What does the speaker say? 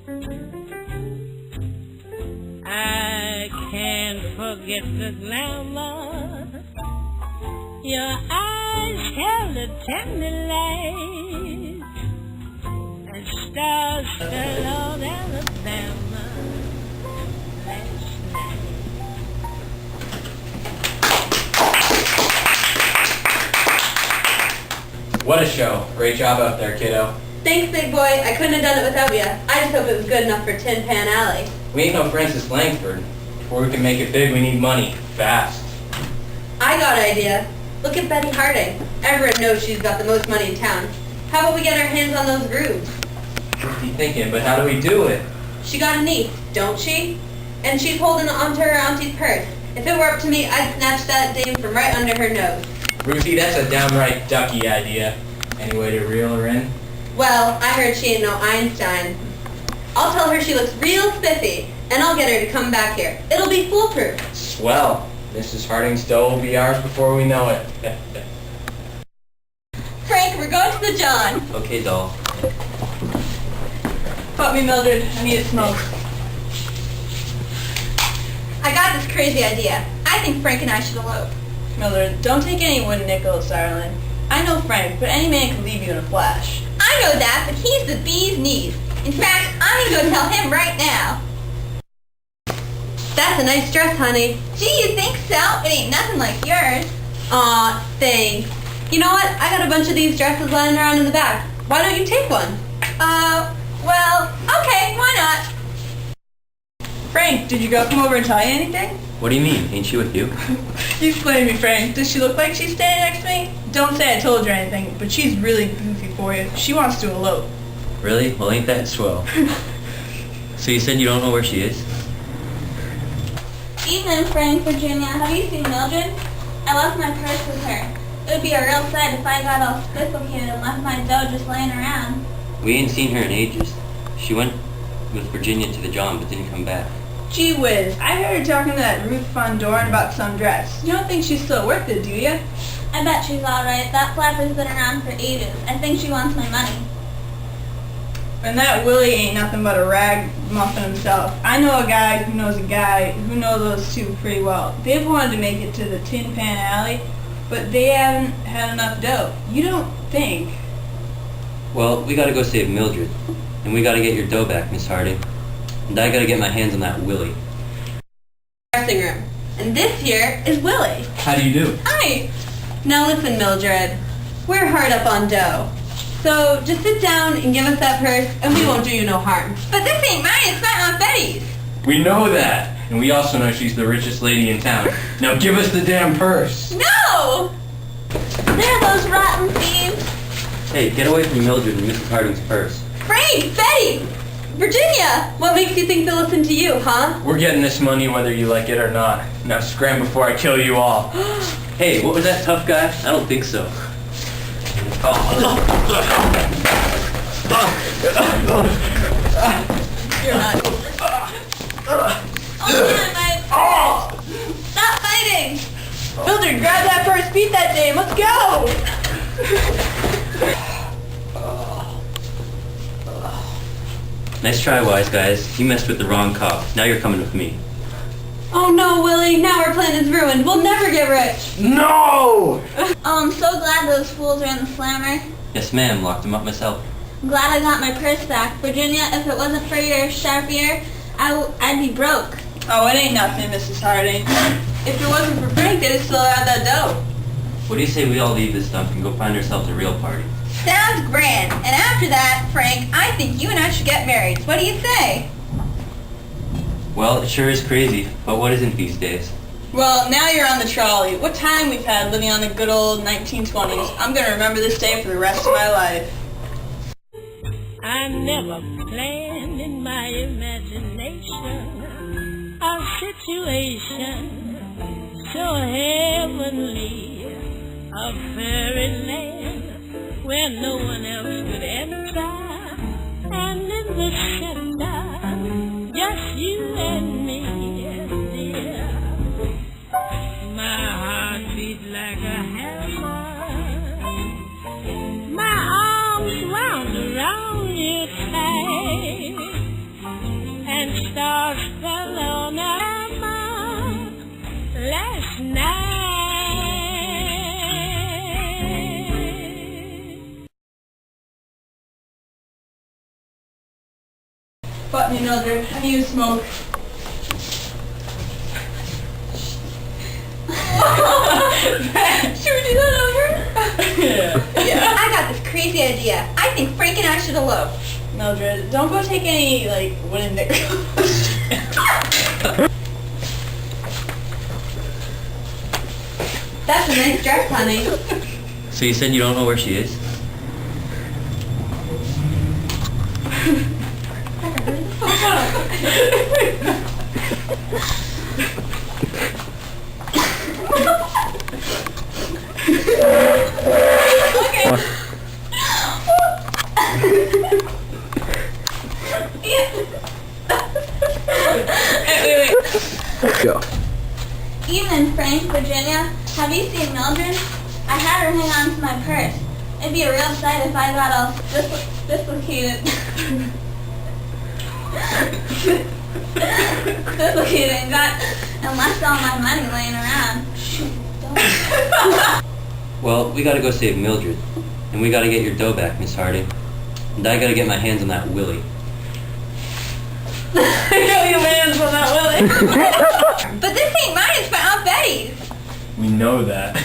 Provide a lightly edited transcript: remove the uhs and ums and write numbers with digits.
I can't forget the glamour. Your eyes held a tender light, and stars fell on Alabama last night. What a show. Great job out there, kiddo. Thanks, big boy. I couldn't have done it without you. I just hope it was good enough for Tin Pan Alley. We ain't no Francis Langford. Before we can make it big, we need money. Fast. I got an idea. Look at Betty Harding. Everyone knows she's got the most money in town. How about we get our hands on those grooves? Thrifty thinking, but how do we do it? She got a niece, don't she? And she's holding onto her auntie's purse. If it were up to me, I'd snatch that dame from right under her nose. Ruthie, that's a downright ducky idea. Any way to reel her in? Well, I heard she ain't no Einstein. I'll tell her she looks real spiffy, and I'll get her to come back here. It'll be foolproof. Swell. Mrs. Harding's dough will be ours before we know it. Frank, we're going to the John. Okay, doll. Put me, Mildred. I need a smoke. I got this crazy idea. I think Frank and I should elope. Mildred, don't take any wooden nickels, darling. I know Frank, but any man can leave you in a flash. I know that, but he's the bee's knees. In fact, I'm going to go tell him right now. That's a nice dress, honey. Gee, you think so? It ain't nothing like yours. Aw, thanks. You know what? I got a bunch of these dresses lying around in the back. Why don't you take one? Well, okay, why not? Frank, did your girl come over and tell you anything? What do you mean? Ain't she with you? You explain to me, Frank. Does she look like she's standing next to me? Don't say I told you or anything, but she's really goofy for you. She wants to elope. Really? Well, ain't that swell. So you said you don't know where she is? Evening, Frank, Virginia. Have you seen Mildred? I left my purse with her. It would be a real sight if I got all spiffy-headed and left my dough just laying around. We ain't seen her in ages. She went with Virginia to the John, but didn't come back. Gee whiz, I heard her talking to that Ruth van Dorn about some dress. You don't think she's still worth it, do you? I bet she's alright. That flapper's been around for ages. I think she wants my money. And that Willie ain't nothing but a rag muffin himself. I know a guy who knows those two pretty well. They've wanted to make it to the Tin Pan Alley, but they haven't had enough dough. You don't think? Well, we gotta go save Mildred. And we gotta get your dough back, Miss Harding. And I gotta get my hands on that Willie. Dressing room. And this here is Willie. How do you do? Hi. Now listen, Mildred. We're hard up on dough. So just sit down and give us that purse, and we won't do you no harm. But this ain't mine. It's my Aunt Betty's. We know that. And we also know she's the richest lady in town. Now give us the damn purse. No! There, those rotten thieves. Hey, get away from Mildred and Mrs. Harding's purse. Frank! Betty! Virginia! What makes you think they'll listen to you, huh? We're getting this money whether you like it or not. Now scram before I kill you all. Hey, what was that tough guy? I don't think so. You're not. Stop fighting! Mildred, grab that purse, beat that dame, let's go! Nice try, wise guys. You messed with the wrong cop. Now you're coming with me. Oh no, Willie, now our plan is ruined. We'll never get rich. No! Oh, I'm so glad those fools are in the slammer. Yes, ma'am. Locked him up myself. I'm glad I got my purse back. Virginia, if it wasn't for your sharp ear, I'd be broke. Oh, it ain't nothing, Mrs. Harding. If it wasn't for Frank, they'd still have that dough. What do you say we all leave this dump and go find ourselves a real party? Sounds grand. And after that, Frank, I think you and I should get married. What do you say? Well, it sure is crazy, but what isn't these days? Well, now you're on the trolley. What time we've had living on the good old 1920s. I'm going to remember this day for the rest of my life. I never planned in my imagination a situation so heavenly, a fairyland where no one else could enter, and in the center, just you and me, dear. My heart beat like a hammer, my arms wound around you tight, stars fell on our mouth last night. But Mildred, how do you smoke? Should we do that over? Yeah. I got this crazy idea. I think Frank and I should elope. Mildred, don't go take any, like, wooden dick. That's a nice dress, honey. So you said you don't know where she is? Go. Evening, Frank, Virginia. Have you seen Mildred? I had her hang on to my purse. It'd be a real sight if I got all dislocated. Dislocated and left all my money laying around. Well, we gotta go save Mildred. And we gotta get your dough back, Miss Harding. And I gotta get my hands on that Willy. Your man's on that Willy. But this ain't mine, it's my Aunt Betty's. We know that.